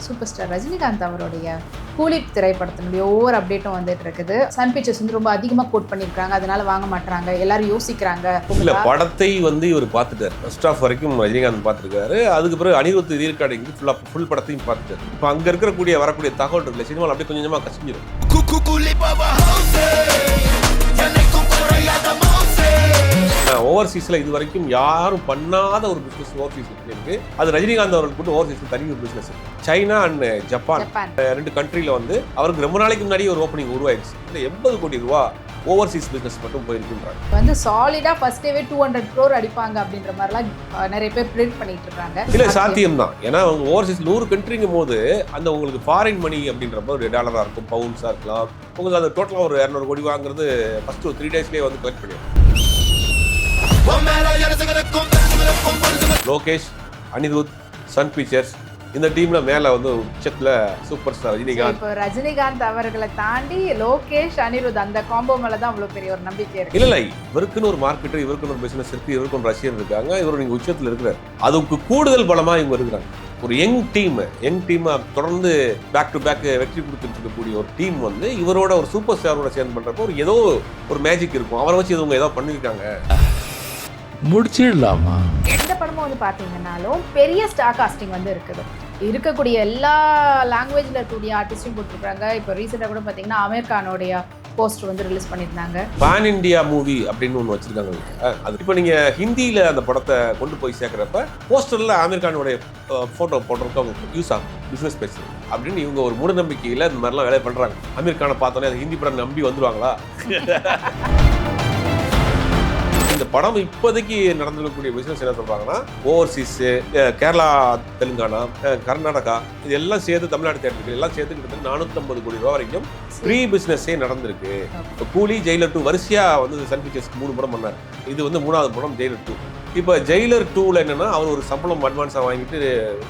Super star Rajinikanth அவருடைய கூலி திரைப்படத்தினுடைய ஒவ்வொரு அப்டேட்டும் வந்துட்டு இருக்குது. சன் பிக்சர்ஸ் வந்து ரொம்ப அதிகமாக கோட் பண்ணியிருக்காங்க, அதனால வாங்க மாட்டாங்க, எல்லாரும் யோசிக்கிறாங்க. இல்ல படத்தை வந்து இவர் பார்த்துட்டாரு, ஃபர்ஸ்ட் ஆஃப் வரைக்கும் ரஜினிகாந்த் பார்த்துருக்காரு. அதுக்கு பிறகு அனிருத் ரீகார்டிங் ஃபுல் படத்தையும் பார்த்துட்டாரு. இப்போ அங்கே இருக்கக்கூடிய வரக்கூடிய தகவல் இருக்குல்ல, சினிமாவில் அப்படியே கொஞ்சம் கொஞ்சமாக கசிஞ்சிடும். ஓவர்சீஸில் இது வரைக்கும் யாரும் பண்ணாத ஒரு பிஸ்னஸ் ஓவர்சீஸ் இருக்கு. அது ரஜினிகாந்த் அவர்களுக்கு கூட ஓவர்சீஸில் தனி ஒரு பிஸ்னஸ் இருக்கு. சைனா அண்ட் ஜப்பான் ரெண்டு கண்ட்ரியில் வந்து அவருக்கு ரொம்ப நாளைக்கு முன்னாடி ஒரு ஓப்பனிங் உருவாயிடுச்சு. இல்லை 80 கோடி ரூபா ஓவர்சீஸ் பிஸ்னஸ் மட்டும் போயிருக்குன்றாங்க. வந்து சாலிடா ஃபர்ஸ்ட் டேவே 200 crore அடிப்பாங்க அப்படின்ற மாதிரிலாம் நிறைய பேர் ப்ரெடிக்ட் பண்ணிட்டு இருக்காங்க. இல்லை சாத்தியம் தான். ஏன்னா அவங்க ஓவர்சீஸ் 100 கண்ட்ரிங்கும் போது அந்த உங்களுக்கு ஃபாரின் மணி அப்படின்றப்ப ஒரு $1 இருக்கும், பவுண்ட்ஸாக இருக்கலாம். உங்களுக்கு அது டோட்டலாக ஒரு 200 கோடி வாங்குறது ஃபர்ஸ்ட் ஒரு 3 daysலேயே வந்து கலெக்ட் பண்ணிடுவோம். லோகேஷ், அனிருத், சன் பிக்சர்ஸ் இந்த டீம்ல மேல வந்து உச்சத்துல சூப்பர் ஸ்டார் ரஜினிகாந்த். இப்போ ரஜினிகாந்த் அவர்களை தாண்டி லோகேஷ், அனிருத் அந்த காம்போ மேல தான் அவ்வளவு பெரிய ஒரு நம்பிக்கை இருக்கு. இல்ல இவருக்குன்னு ஒரு மார்க்கெட், இவருக்குன்னு ஒரு பிசினஸ் இருக்கு, இவருக்கும் ரசிகர் இருக்காங்க. இவர் நீங்க உச்சத்துல இருக்கிறார். அதுக்கு கூடுதல் பலமா இவங்க இருக்கிறாங்க. ஒரு யங் டீமா தொடர்ந்து பேக் டு பேக் வெற்றி கொடுத்துட்டு இருக்கக்கூடிய ஒரு டீம் வந்து இவரோட ஒரு சூப்பர் ஸ்டாரோட சேர்ந்து பண்றப்போ ஒரு ஏதோ ஒரு மேஜிக் இருக்கும். அவரை வச்சு இவங்க ஏதோ பண்ணிருக்காங்க. முடிச்சிடலாமா? எந்த படமும் வந்து பார்த்தீங்கன்னாலும் பெரிய ஸ்டார் காஸ்டிங் வந்து இருக்குது. இருக்கக்கூடிய எல்லா லாங்குவேஜில் இருக்கக்கூடிய ஆர்டிஸ்டையும் போட்டிருக்காங்க. இப்போ ரீசெண்டாக கூட பார்த்தீங்கன்னா அமீர் கானோடைய போஸ்டர் வந்து ரிலீஸ் பண்ணியிருந்தாங்க. பான் இண்டியா மூவி அப்படின்னு ஒன்று வச்சிருக்காங்க. அது இப்போ நீங்கள் ஹிந்தியில் அந்த படத்தை கொண்டு போய் சேர்க்குறப்ப போஸ்டரில் அமீர் கானோடைய ஃபோட்டோ போடுறதுக்கு அவங்க யூஸ் ஆகும், பிஸ்னஸ் பேசு அப்படின்னு இவங்க ஒரு மூட நம்பிக்கையில் இந்த மாதிரிலாம் வேலை பண்ணுறாங்க. அமீர் கானை பார்த்தோன்னே அது ஹிந்தி படம் நம்பி வந்துடுவாங்களா? இந்த படம் இப்போதைக்கு நடந்துக்கக்கூடிய பிசினஸ் என்ன சொல்றாங்கன்னா, ஓவர்சீஸ், கேரளா, தெலுங்கானா, கர்நாடகா இது எல்லாம் சேர்த்து, தமிழ்நாடு தேட்டருக்கு எல்லாம் சேர்த்து கிட்டத்தட்ட 450 கோடி ரூபா வரைக்கும் ப்ரீ பிசினஸே நடந்திருக்கு. இப்போ கூலி, ஜெயிலர் 2 வரிசையா வந்து சன் பிக்சர்ஸ்க்கு 3 படம் பண்ணார். இது வந்து 3வது படம் ஜெயிலர் 2. இப்போ ஜெயிலர் 2ல என்னன்னா அவர் ஒரு சம்பளம் அட்வான்ஸாக வாங்கிட்டு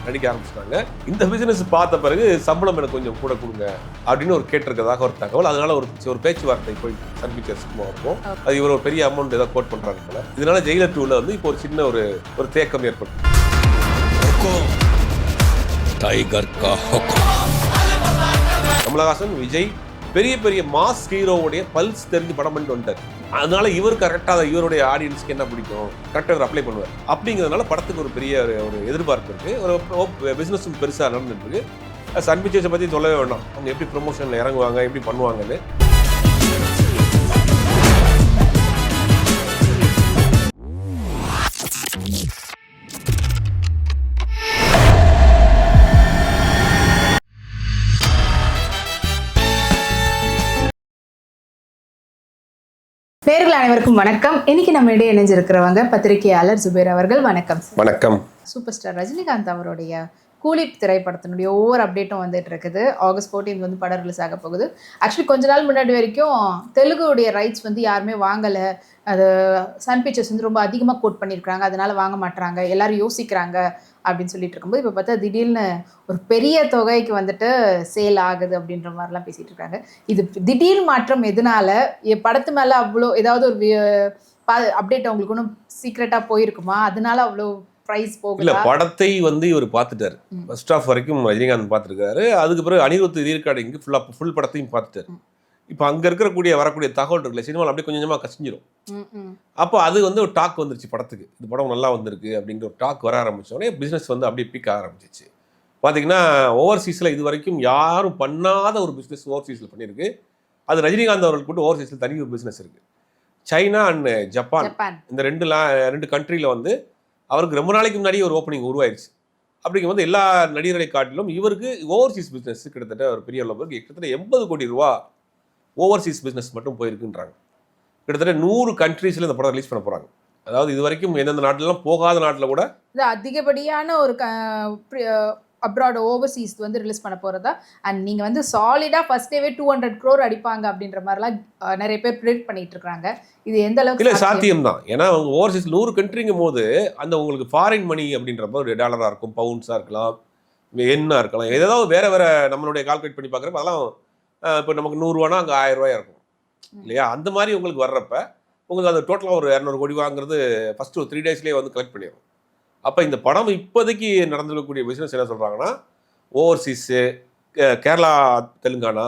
நடிக்க ஆரம்பிச்சிட்டாங்க. இந்த பிசினஸ் பார்த்த பிறகு சம்பளம் எனக்கு கொஞ்சம் கூட கொடுங்க அப்படின்னு ஒரு கேட்டிருக்கிறதாக ஒரு தகவல். அதனால ஒரு பேச்சுவார்த்தை போய் சன் பிக்சர்ஸ்க்கு இருக்கும். அது இவர் ஒரு பெரிய அமௌண்ட் ஏதாவது கோட் பண்றாங்க போல. இதனால ஜெயிலர் 2ல வந்து இப்போ ஒரு சின்ன ஒரு தேக்கம் ஏற்படும். கமலஹாசன், விஜய் பெரிய பெரிய மாஸ் ஹீரோவுடைய பல்ஸ் தெரிஞ்சு படம் பண்ணிட்டு வந்துட்டார். அதனால இவர் கரெக்டாக இவருடைய ஆடியன்ஸ்க்கு என்ன பிடிக்கும் கரெக்டாக இவர் அப்ளை பண்ணுவார். அப்படிங்கிறதுனால படத்துக்கு ஒரு பெரிய ஒரு எதிர்பார்ப்பு இருக்கு. ஒரு பிஸ்னஸும் பெருசாக நடந்துட்டு இருக்கு. சன் பிக்சர்ஸை பற்றி சொல்லவே வேண்டாம். அவங்க எப்படி ப்ரொமோஷனில் இறங்குவாங்க, எப்படி பண்ணுவாங்கன்னு. நேயர்கள் அனைவருக்கும் வணக்கம். இன்னைக்கு நம்ம இடையே இணைஞ்சிருக்கிறவங்க பத்திரிகையாளர் ஜுபேர் அவர்கள். வணக்கம். வணக்கம். சூப்பர் ஸ்டார் ரஜினிகாந்த் அவருடைய கூலி திரைப்படத்தினுடைய ஒவ்வொரு அப்டேட்டும் வந்துட்டு இருக்குது. ஆகஸ்ட் 14 வந்து படம் ரிலீஸ் ஆக போகுது. ஆக்சுவலி கொஞ்ச நாள் முன்னாடி வரைக்கும் தெலுங்குடைய ரைட்ஸ் வந்து யாருமே வாங்கலை, அது சன் பிக்சர்ஸ் வந்து ரொம்ப அதிகமாக கோட் பண்ணியிருக்காங்க, அதனால வாங்க மாட்டாங்க, எல்லாரும் யோசிக்கிறாங்க அப்படின்னு சொல்லிட்டு இருக்கும்போது இப்போ பார்த்தா திடீர்னு ஒரு பெரிய தொகைக்கு வந்துட்டு சேல் ஆகுது அப்படின்ற மாதிரிலாம் பேசிகிட்டு இருக்காங்க. இது திடீர் மாற்றம் எதனால? படத்து மேலே அவ்வளோ ஏதாவது ஒரு அப்டேட் அவங்களுக்கு ஒன்றும் சீக்ரெட்டாக போயிருக்குமா? அதனால அவ்வளோ பிரைஸ் போகல? இல்ல படத்தை வந்து இவர் பார்த்துட்டாரு, ஃபர்ஸ்ட் ஆஃப் வரைக்கும் ரஜினிகாந்த் பார்த்துருக்காரு. அதுக்கு பிறகு அனிருத் ரீகார்டிங் ஃபுல் படத்தையும் பார்த்துட்டாரு. இப்போ அங்கே இருக்கக்கூடிய வரக்கூடிய தகவல் இருக்குல்ல, சினிமாவில் அப்படியே கொஞ்சம் கொஞ்சமாக கசிஞ்சிடும். அப்போ அது வந்து ஒரு டாக் வந்துருச்சு படத்துக்கு, இந்த படம் நல்லா வந்திருக்கு அப்படிங்கிற ஒரு டாக் வர ஆரம்பித்தோடனே பிஸ்னஸ் வந்து அப்படியே பீக்க ஆரம்பிச்சிச்சு. பார்த்தீங்கன்னா ஓவர்சீஸில் இது வரைக்கும் யாரும் பண்ணாத ஒரு பிஸ்னஸ் ஓவர்சீஸில் பண்ணியிருக்கு. அது ரஜினிகாந்த் அவர்களுக்கு கூட ஓவர்சீஸில் தனி ஒரு பிஸ்னஸ் இருக்குது. சைனா அண்ட் ஜப்பான் இந்த ரெண்டு கண்ட்ரியில் வந்து அவருக்கு ரொம்ப நாளைக்கு முன்னாடி ஒரு ஓப்பனிங் உருவாயிருச்சு. அப்படிங்கும்போது எல்லா நடிகர்களை காட்டிலும் இவருக்கு ஓவர்சீஸ் பிஸ்னஸ் கிட்டத்தட்ட ஒரு பெரிய அளவுக்கு கிட்டத்தட்ட 80 கோடி ரூபா ஓவர்சீஸ் பிஸ்னஸ் மட்டும் போயிருக்குன்றாங்க. கிட்டத்தட்ட 100 கண்ட்ரீஸில் இந்த படம் ரிலீஸ் பண்ண போகிறாங்க. அதாவது இது வரைக்கும் எந்தெந்த நாட்டிலலாம் போகாத நாட்டில் கூட இது அதிகப்படியான ஒரு அப்ராட் ஓவர்சீஸ் வந்து ரிலீஸ் பண்ண போகிறதா. அண்ட் நீங்கள் வந்து சாலிடாக ஃபர்ஸ்ட் டேவே 200 crore அடிப்பாங்க அப்படின்ற மாதிரிலாம் நிறைய பேர் ப்ரெடிக்ட் பண்ணிட்டு இருக்காங்க. இது எந்த அளவுக்கு? இல்லை சாத்தியம் தான். ஏன்னா அவங்க ஓவர்சீஸ் 100 கண்ட்ரிங்கும் போது அந்த உங்களுக்கு ஃபாரின் மணி அப்படின்றப்ப ஒரு $1 இருக்கும், பவுண்ட்ஸாக இருக்கலாம், எண்ணா இருக்கலாம், ஏதாவது வேற நம்மளுடைய கால்குலேட் பண்ணி பார்க்குறப்ப அதெல்லாம் இப்போ நமக்கு 100 ரூபானா அங்கே 1000 ரூபாயா இருக்கும் இல்லையா? அந்த மாதிரி உங்களுக்கு வர்றப்ப உங்களுக்கு அது டோட்டலாக ஒரு 200 கோடி வாங்குறது ஃபஸ்ட்டு ஒரு 3 daysலேயே வந்து கலெக்ட் பண்ணிடும். அப்போ இந்த படம் இப்போதைக்கு நடந்துக்கக்கூடிய பிஸ்னஸ் என்ன சொல்கிறாங்கன்னா, ஓவர்சீஸு, கேரளா, தெலுங்கானா,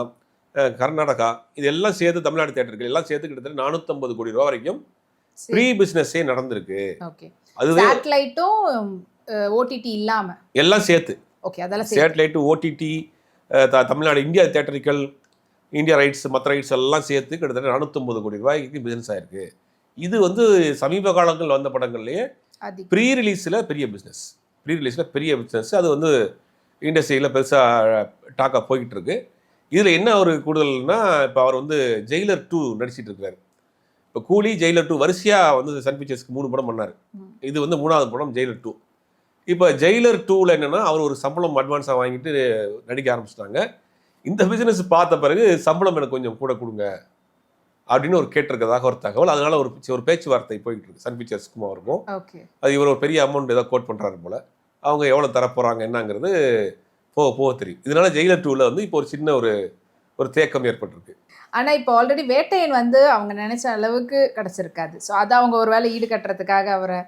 கர்நாடகா, இதெல்லாம் சேர்த்து தமிழ்நாடு தேட்டருக்கு எல்லாம் சேர்த்து கிட்டத்தட்ட 450 கோடி ரூபா வரைக்கும் ப்ரீ பிஸ்னஸே நடந்திருக்கு. ஓகே. அதுவே சேட்டலைட்டும் ஓடிடி இல்லாம எல்லாம் சேர்த்து ஓகே அதெல்லாம் சேர்த்து. Satellite, OTT, Tamil Nadu India theatrical, India rights, மற்ற ரைட்ஸ் எல்லாம் சேர்த்து கிட்டத்தட்ட 450 கோடி ரூபாய்க்கு பிஸ்னஸ் ஆயிருக்கு. இது வந்து சமீப காலங்கள் வந்த படங்கள்லேயே ப்ரீ ரிலீஸில் பெரிய பிஸ்னஸ். அது வந்து இண்டஸ்ட்ரியில் பெருசாக டாக்காக போய்கிட்டு இருக்கு. இதில் என்ன ஒரு கூடுதல்னா, இப்போ அவர் வந்து ஜெயிலர் 2 நடிச்சிட்டு இருக்காரு. இப்போ கூலி, ஜெயிலர் 2 வரிசையாக வந்து சன் பிக்சர்ஸ்க்கு 3 படம் பண்ணார். இது வந்து 3வது படம் ஜெயிலர் 2. இப்போ ஜெயிலர் 2ல் என்னென்னா, அவர் ஒரு சம்பளம் அட்வான்ஸாக வாங்கிட்டு நடிக்க ஆரம்பிச்சிட்டாங்க. இந்த பிஸ்னஸ் பார்த்த பிறகு சம்பளம் எனக்கு கொஞ்சம் கூட கொடுங்க அப்படின்னு ஒரு கேட்டிருக்கிறதாக ஒரு தகவல். அதனால ஒரு பேச்சுவார்த்தை போய்கிட்டு இருக்கு சன் பிக்சர்ஸ்க்கும் அவருக்கும். அது இவர் ஒரு பெரிய அமௌண்ட் ஏதோ கோட் பண்ணுறாரு போல. அவங்க எவ்வளோ தரப்போகிறாங்க என்னங்கிறது போக தெரியும். இதனால ஜெயிலர் 2ல் வந்து இப்போ ஒரு சின்ன ஒரு தேக்கம் ஏற்பட்டிருக்கு. ஆனால் இப்போ ஆல்ரெடி வேட்டையன் வந்து அவங்க நினைச்ச அளவுக்கு கிடைச்சிருக்காது. ஸோ அதை அவங்க ஒரு வேலை ஈடு கட்டுறதுக்காக அவரை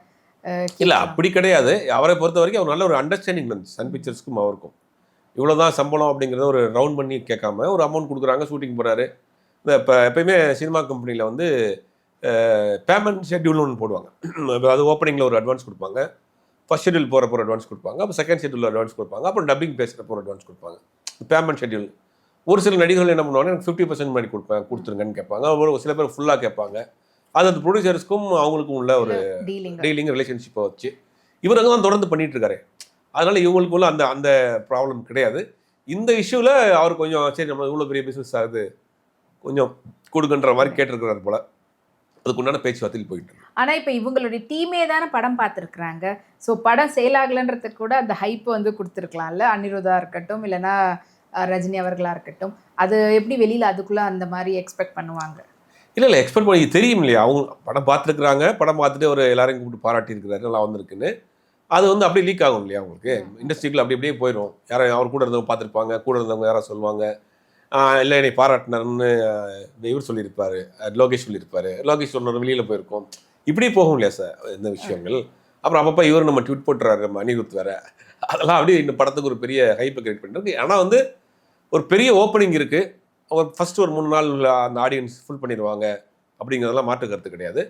இல்லை அப்படி கிடையாது. அவரை பொறுத்த வரைக்கும் அவர் நல்ல ஒரு அண்டர்ஸ்டாண்டிங் இருந்துச்சு சன் பிக்சர்ஸ்க்கும் அவருக்கும். இவ்வளோதான் சம்பளம் அப்படிங்கிறத ஒரு ரவுண்ட் பண்ணி கேட்காம ஒரு அமௌண்ட் கொடுக்குறாங்க, ஷூட்டிங் போகிறாரு. இந்த இப்போ எப்பயுமே சினிமா கம்பெனியில் வந்து பேமெண்ட் ஷெட்யூல்னு ஒன்று போடுவாங்க. அது ஓப்பனிங்கில் ஒரு அட்வான்ஸ் கொடுப்பாங்க, ஃபர்ஸ்ட் ஷெட்யூல் போகிறப்போ ஒரு அட்வான்ஸ் கொடுப்பாங்க, அப்போ செகண்ட் ஷெட்யூல் அட்வான்ஸ் கொடுப்பாங்க, அப்புறம் டப்பிங் பேசுகிறப்போ ஒரு அட்வான்ஸ் கொடுப்பாங்க. Payment schedule. ஒரு சில நடிகர்கள் என்ன பண்ணுவாங்க, எனக்கு 50% மாதிரி கொடுத்துருங்கன்னு கேட்பாங்க. ஒரு சில பேர் ஃபுல்லாக கேட்பாங்க. அது அந்த ப்ரொடியூசர்ஸ்க்கும் அவங்களுக்கும் உள்ள ஒரு டீலிங் ரிலேஷன்ஷிப்பை வச்சு இவர் அங்கே தான் தொடர்ந்து பண்ணிட்டு இருக்காரு. அதனால இவங்களுக்குள்ள அந்த ப்ராப்ளம் கிடையாது. இந்த இஷ்யூவில் அவர் கொஞ்சம் சரி நம்ம இவ்வளோ பெரிய பிஸ்னஸ் ஆகுது கொஞ்சம் கொடுக்குன்ற மாதிரி கேட்டிருக்கிறாரு போல. அதுக்குண்டான பேச்சுவார்த்தையில் போயிட்டு இருக்கு. ஆனால் இப்போ இவங்களுடைய டீமே தானே படம் பார்த்துருக்குறாங்க. ஸோ படம் சேல் ஆகலைன்றதுக்கு கூட அந்த ஹைப் வந்து கொடுத்துருக்கலாம்ல. அனிருதா இருக்கட்டும், இல்லைன்னா ரஜினி அவர்களாக இருக்கட்டும். அது எப்படி வெளியில் அதுக்குள்ளே அந்த மாதிரி எக்ஸ்பெக்ட் பண்ணுவாங்க? இல்லை எக்ஸ்பெக்ட் பண்ணி தெரியும் இல்லையா, அவங்க படம் பார்த்துருக்குறாங்க, படம் பார்த்துட்டு ஒரு எல்லாரையும் கூப்பிட்டு பாராட்டி இருக்கிறாரு, நல்லா வந்திருக்குன்னு. அது வந்து அப்படியே லீக் ஆகும் இல்லையா அவங்களுக்கு, இண்டஸ்ட்ரிக்குள்ள அப்படியே போயிடும். யாரும் அவர் கூட இருந்தவங்க பார்த்துருப்பாங்க, கூட இருந்தவங்க யாராவது சொல்லுவாங்க, இல்லை என்னை பாராட்டினார்னு இவர் சொல்லியிருப்பார், லோகேஷ் சொல்லியிருப்பார், லோகேஷ் சொன்ன வெளியில் போயிருக்கோம், இப்படி போகும் இல்லையா சார் இந்த விஷயங்கள். அப்புறம் அப்பப்போ இவர் நம்ம ட்வீட் போட்டுறாரு, நம்ம அனிருத் வேறு, அதெல்லாம் அப்படியே இந்த படத்துக்கு ஒரு பெரிய ஹைப்பை கிரியேட் பண்ணிருக்கு. ஆனால் வந்து ஒரு பெரிய ஓப்பனிங் இருக்குது. அவங்க ஃபஸ்ட்டு ஒரு 3 நாள் அந்த ஆடியன்ஸ் ஃபுல் பண்ணிடுவாங்க அப்படிங்கிறதெல்லாம் மாற்று கருத்து கிடையாது.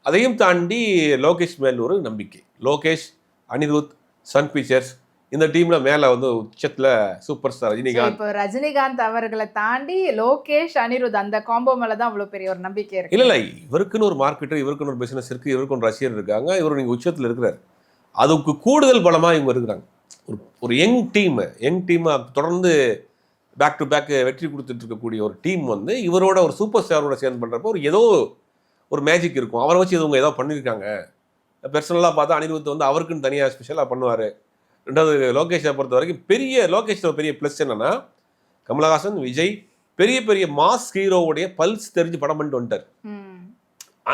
அதையும் தாண்டி லோகேஷ் மேல் ஒரு நம்பிக்கை. லோகேஷ், அனிருத், சன் பிக்சர்ஸ் இந்த டீமில் மேலே வந்து உச்சத்தில் சூப்பர் ஸ்டார் ரஜினிகாந்த். இப்போ ரஜினிகாந்த் அவர்களை தாண்டி லோகேஷ், அனிருத் அந்த காம்போ மேலே தான் அவ்வளோ பெரிய ஒரு நம்பிக்கை இருக்குது. இல்லை இவருக்குன்னு ஒரு மார்க்கெட்டர், இவருக்குன்னு ஒரு பிஸ்னஸ் இருக்குது, இவருக்கு ஒரு ரசிகர் இருக்காங்க, இவர் நீங்கள் உச்சத்தில் இருக்கிறார். அதுக்கு கூடுதல் பலமாக இவங்க இருக்கிறாங்க. ஒரு யங் டீமை தொடர்ந்து பேக் டு பேக் வெற்றி கொடுத்துட்டு இருக்கக்கூடிய ஒரு டீம் வந்து இவரோட ஒரு சூப்பர் ஸ்டாரோட சேர்ந்து பண்ணுறப்போ ஏதோ ஒரு மேஜிக் இருக்கும். அவரை வச்சு இவங்க ஏதோ பண்ணியிருக்காங்க. பர்சனலாக பார்த்தா அனிருத் வந்து அவருக்குன்னு தனியாக ஸ்பெஷலாக பண்ணுவார். ரெண்டாவது லோகேஷை பொறுத்த வரைக்கும் லோகேஷோட பெரிய ப்ளஸ் என்னன்னா, கமலஹாசன், விஜய் பெரிய பெரிய மாஸ் ஹீரோவுடைய பல்ஸ் தெரிஞ்சு படம் பண்ணிட்டு வந்துட்டார்.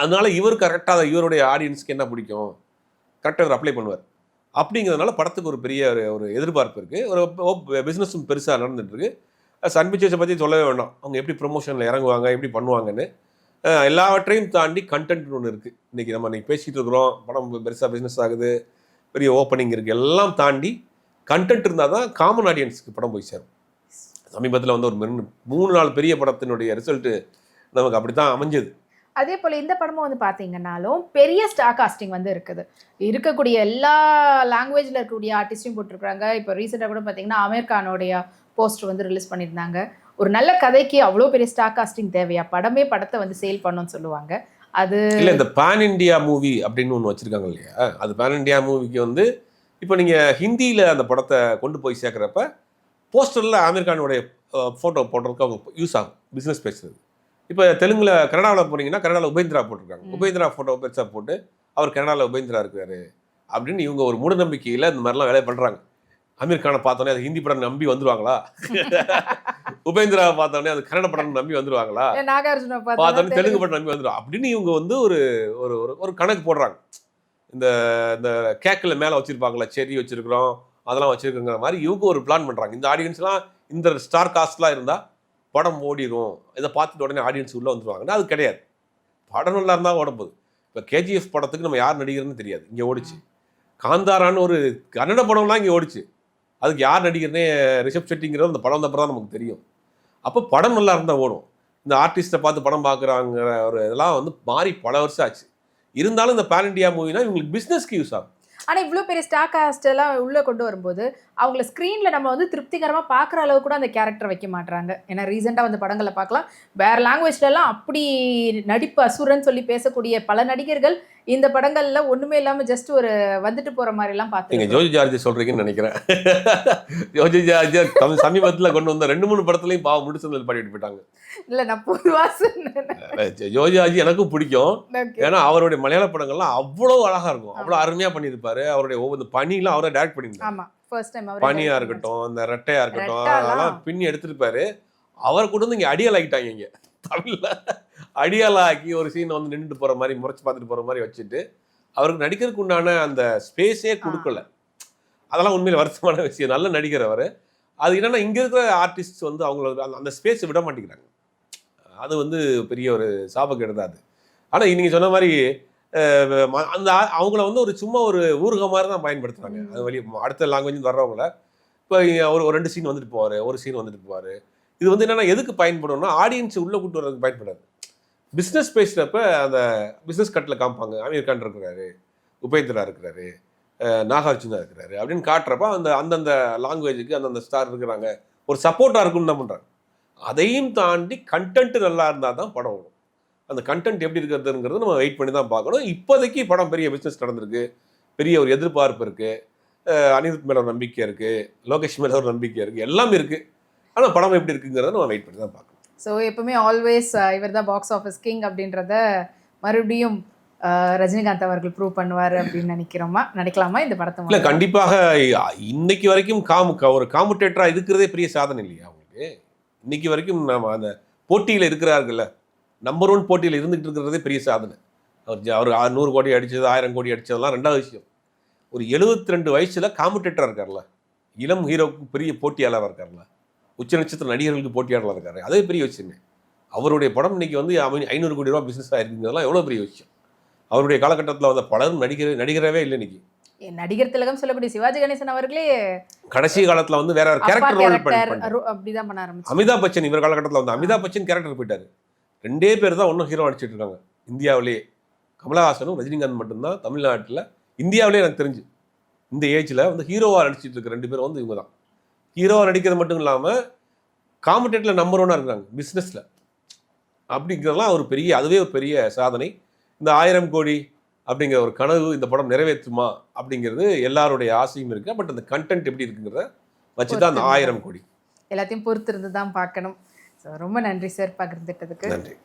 அதனால இவர் கரெக்டாக இவருடைய ஆடியன்ஸ்க்கு என்ன பிடிக்கும் கரெக்டாக இவர் அப்ளை பண்ணுவார். அப்படிங்கிறதுனால படத்துக்கு ஒரு பெரிய ஒரு எதிர்பார்ப்பு இருக்குது. ஒரு பிஸ்னஸும் பெருசாக நடந்துகிட்ருக்கு. சன் பிக்சர்ஸை பற்றி சொல்லவே வேண்டாம். அவங்க எப்படி ப்ரொமோஷனில் இறங்குவாங்க, எப்படி பண்ணுவாங்கன்னு எல்லாவற்றையும் தாண்டி கண்டென்ட்னு ஒன்று இருக்குது. இன்றைக்கி பேசிகிட்டு இருக்கிறோம், படம் பெருசாக பிஸ்னஸ் ஆகுது, பெரிய ஓப்பனிங் இருக்குது, எல்லாம் தாண்டி கண்டென்ட் இருந்தால் தான் காமன் ஆடியன்ஸுக்கு படம் போய் சேரும். சமீபத்தில் வந்து ஒரு 3-4 பெரிய படத்தினுடைய ரிசல்ட்டு நமக்கு அப்படி தான் அமைஞ்சது. அதே போல் இந்த படமும் வந்து பார்த்தீங்கன்னாலும் பெரிய ஸ்டார் காஸ்டிங் வந்து இருக்குது. இருக்கக்கூடிய எல்லா லாங்குவேஜில் இருக்கக்கூடிய ஆர்டிஸ்டையும் போட்டிருக்கிறாங்க. இப்போ ரீசெண்டாக கூட பார்த்தீங்கன்னா அமீர் கானோடைய போஸ்டர் வந்து ரிலீஸ் பண்ணியிருந்தாங்க. ஒரு நல்ல கதைக்கு அவ்வளோ பெரிய ஸ்டார் காஸ்டிங் தேவையா? படத்தை வந்து சேல் பண்ணணும்னு சொல்லுவாங்க. அது இல்லை, இந்த பேன் இண்டியா மூவி அப்படின்னு ஒன்று வச்சுருக்காங்க இல்லையா, அது பேன் இண்டியா மூவிக்கு வந்து இப்போ நீங்கள் ஹிந்தியில் அந்த படத்தை கொண்டு போய் சேர்க்குறப்ப போஸ்டரில் அமீர் கானோடைய ஃபோட்டோ போடுறதுக்கு அவங்க யூஸ் ஆகும், பிஸ்னஸ் பேசுறது. இப்போ தெலுங்கில் கன்னடாவில் போனீங்கன்னா கன்னடாவில் உபேந்திரா போட்டிருக்காங்க. உபேந்திரா ஃபோட்டோ பெருசாக போட்டு அவர் கன்னடாவில் உபேந்திரா இருக்காரு அப்படின்னு இவங்க ஒரு மூட நம்பிக்கையில் இந்த மாதிரிலாம் வேலையை பண்ணுறாங்க. அமீர் கானை பார்த்தோன்னே அது ஹிந்தி படம் நம்பி வந்துடுவாங்களா? உபேந்திரா பார்த்தோன்னே அது கன்னட படம் நம்பி வந்துடுவாங்களா? நாகார்ஜுன பார்த்தோன்னே தெலுங்கு படம் நம்பி வந்துடும் அப்படின்னு இவங்க வந்து ஒரு கணக்கு போடுறாங்க. இந்த இந்த கேக்கில் மேலே வச்சுருப்பாங்களா, செரி வச்சுருக்கிறோம், அதெல்லாம் வச்சுருக்குங்கிற மாதிரி இவங்க ஒரு பிளான் பண்ணுறாங்க. இந்த ஆடியன்ஸ்லாம் இந்த ஸ்டார் காஸ்ட்லாம் இருந்தால் படம் ஓடிடும், இதை பார்த்துட்டு உடனே ஆடியன்ஸ் உள்ளே வந்துடுவாங்கன்னா அது கிடையாது. படம் நல்லா இருந்தால் ஓடப்போகுது. இப்போ கேஜிஎஃப் படத்துக்கு நம்ம யார் நடிகர்னு தெரியாது, இங்கே ஓடிச்சு. காந்தாரான்னு ஒரு கன்னட படம்லாம் இங்கே ஓடிச்சு. அதுக்கு யார் நடிகர்னே ரிஷப் ஷெட்டிங்கிறது அந்த படம் அப்புறம் தான் நமக்கு தெரியும். அப்போ படம் நல்லா இருந்தால் ஓடும். இந்த ஆர்டிஸ்ட்டை பார்த்து படம் பார்க்குறாங்கிற ஒரு இதெல்லாம் வந்து மாறி பல வருஷம் ஆச்சு. இருந்தாலும் இந்த பேன் இண்டியா மூவினா இவங்களுக்கு பிஸ்னஸ்க்கு யூஸ் ஆகும். ஆனா இவ்ளோ பெரிய ஸ்டார் காஸ்ட் எல்லாம் உள்ள கொண்டு வரும்போது அவங்கள ஸ்க்ரீன்ல நம்ம வந்து திருப்திகரமா பார்க்குற அளவுக்கு கூட அந்த கேரக்டர் வைக்க மாட்றாங்க. ஏன்னா ரீசெண்டா வந்து படங்களை பார்க்கலாம், வேற லாங்குவேஜ்ல எல்லாம் அப்படி நடிப்பு அசுரன்னு சொல்லி பேசக்கூடிய பல நடிகர்கள் இந்த படங்கள்ல ஒண்ணுமே இல்லாம ஜஸ்ட் ஒரு வந்துட்டு போற மாதிரி எல்லாம் நீங்க பார்த்துருக்கோம். ஜோஜி ஜார்ஜ் சொல்றீங்கன்னு நினைக்கிறேன். ஜோஜி ஜார்ஜ் சமீபத்தில் கொண்டு வந்த 2-3 படத்துலையும் பாவம் முடிச்சதில் பாடிட்டு போயிட்டாங்க. இல்ல நான் பொதுவா சொன்னேன். ஜோஜி ஜார்ஜ் எனக்கும் பிடிக்கும். Okay. ஏன்னா அவருடைய மலையாள படங்கள்லாம் அவ்வளோ அழகா இருக்கும், அவ்வளோ அருமையா பண்ணியிருப்பாரு. அவருடைய ஒவ்வொரு பணியெல்லாம் அவரை டைரக்ட் பண்ணியிருந்தாரு. ஆமா, ஃபர்ஸ்ட் டைம் பனியா இருக்கட்டும், இந்த ரெட்டையா இருக்கட்டும், ரெட்டைலாம். அதெல்லாம் பின்னி எடுத்திருப்பாரு. அவரை கொண்டு வந்து இங்க அடியால் ஆக்கிட்டாங்க. இங்க தமிழ்ல அடியால் ஆக்கி ஒரு சீன் வந்து நின்றுட்டு போற மாதிரி, முறைச்சு பார்த்துட்டு போற மாதிரி வச்சுட்டு அவருக்கு நடிக்கிறதுக்கு உண்டான அந்த ஸ்பேஸே கொடுக்கல. அதெல்லாம் உண்மையில வருத்தமான விஷயம். நல்ல நடிகர் அவர். அது என்னன்னா இங்க இருக்கிற ஆர்டிஸ்ட் வந்து அவங்கள அந்த ஸ்பேஸ் விட மாட்டேங்கிறாங்க. அது வந்து பெரிய ஒரு சாபக்கேடு தான் அது. ஆனா நீங்க சொன்ன மாதிரி அந்த அவங்கள வந்து ஒரு சும்மா ஒரு ஊர்க மாதிரி தான் பயன்படுத்துறாங்க. அது வெளியே அடுத்த லாங்குவேஜ் வர்றவங்கள இப்போ ஒரு 2 சீன் வந்துட்டு போவார், ஒரு சீன் வந்துட்டு போவார். இது வந்து என்னன்னா எதுக்கு பயன்படும்னா ஆடியன்ஸ் உள்ளே கூட்டு வர்றதுக்கு பயன்படாது. பிஸ்னஸ் பேசுகிறப்ப அந்த பிஸ்னஸ் கட்டில் காமிப்பாங்க. அமீர் கான் இருக்கிறாரு, உபேந்திரா இருக்கிறாரு, நாகார்ஜுனா இருக்கிறாரு அப்படின்னு காட்டுறப்ப அந்தந்த லாங்குவேஜுக்கு அந்தந்த ஸ்டார் இருக்கிறாங்க, ஒரு சப்போர்ட்டாக இருக்குன்னு தான் பண்ணுறாங்க. அதையும் தாண்டி கண்டென்ட் நல்லா இருந்தால் தான் படம் வரும். அந்த கண்டென்ட் எப்படி இருக்கிறதுங்கிறது நம்ம வெயிட் பண்ணி தான் பார்க்கணும். இப்போதைக்கு படம் பெரிய பிஸ்னஸ் நடந்திருக்கு, பெரிய ஒரு எதிர்பார்ப்பு இருக்குது, அனிருத் மேலே ஒரு நம்பிக்கை இருக்குது, லோகேஷ் மேலே ஒரு நம்பிக்கை இருக்குது, எல்லாமே இருக்குது. ஆனால் படம் எப்படி இருக்குங்கிறத நம்ம வெயிட் பண்ணி தான் பார்க்கணும். ஸோ எப்பவுமே ஆல்வேஸ் இவர் தான் பாக்ஸ் ஆஃபீஸ் கிங் அப்படின்றத மறுபடியும் ரஜினிகாந்த் அவர்கள் ப்ரூவ் பண்ணுவார் அப்படின்னு நினைக்கலாமா இந்த படத்தை? இல்லை, கண்டிப்பாக. இன்னைக்கு வரைக்கும் ஒரு காம்படேட்டராக இருக்கிறதே பெரிய சாதனை இல்லையா அவங்களுக்கு? இன்னைக்கு வரைக்கும் நம்ம அந்த போட்டியில் இருக்கிறார்கள்ல, நம்பர் 1 போட்டியில் இருந்துகிட்டு இருக்கிறதே பெரிய சாதனை. அவர் 100 கோடி அடித்தது, 1000 கோடி அடித்ததெல்லாம் ரெண்டாவது விஷயம். ஒரு 72 வயசுல காம்படேட்டராக இருக்கார்ல, இளம் ஹீரோவுக்கு பெரிய போட்டியாளராக இருக்கார்ல, உச்ச நட்சத்திர நடிகர்களுக்கு போட்டியாளராக இருக்காரு, அதே பெரிய விஷயமே. அவருடைய படம் இன்னைக்கு வந்து 500 கோடி ரூபா பிஸ்னஸ் ஆகிருக்குங்கிறதுலாம் எவ்வளோ பெரிய விஷயம். அவருடைய காலகட்டத்தில் வந்த பலரும் நடிகரவே இல்லை. இன்னைக்கு நடிகர் திலகம் சொல்லக்கூடிய சிவாஜி கணேசன் அவர்களே கடைசி காலத்தில் வந்து வேற ஒரு கேரக்டர் ரோல் அப்படிதான் பண்ண ஆரம்பிச்சு. அமிதாப் பச்சன் இவர் காலகட்டத்தில் வந்து அமிதாப் பச்சன் கேரக்டர் போயிட்டாரு. 2 பேர் தான் ஒன்றும் ஹீரோ அடிச்சிட்டு இருக்காங்க இந்தியாவிலேயே. கமலஹாசனும் ரஜினிகாந்த் மட்டும்தான் தமிழ்நாட்டில், இந்தியாவிலே எனக்கு தெரிஞ்சு இந்த ஏஜில் வந்து ஹீரோவாக நடிச்சிட்டு இருக்க 2 பேர் வந்து இவங்க தான். ஹீரோவாக நடிக்கிறது மட்டும் இல்லாமல் காம்படேட்டில் நம்பர் 1 இருக்கிறாங்க பிஸ்னஸில். அப்படிங்கிறதுலாம் அதுவே ஒரு பெரிய சாதனை. இந்த 1000 கோடி அப்படிங்கிற ஒரு கனவு இந்த படம் நிறைவேற்றுமா அப்படிங்கிறது எல்லாருடைய ஆசையும் இருக்குது. பட் அந்த கண்டென்ட் எப்படி இருக்குங்கிறத வச்சு தான் அந்த 1000 கோடி எல்லாத்தையும் பொறுத்து இருந்து தான் பார்க்கணும். ஸோ ரொம்ப நன்றி சார் பகிர்ந்துட்டதுக்கு. நன்றி.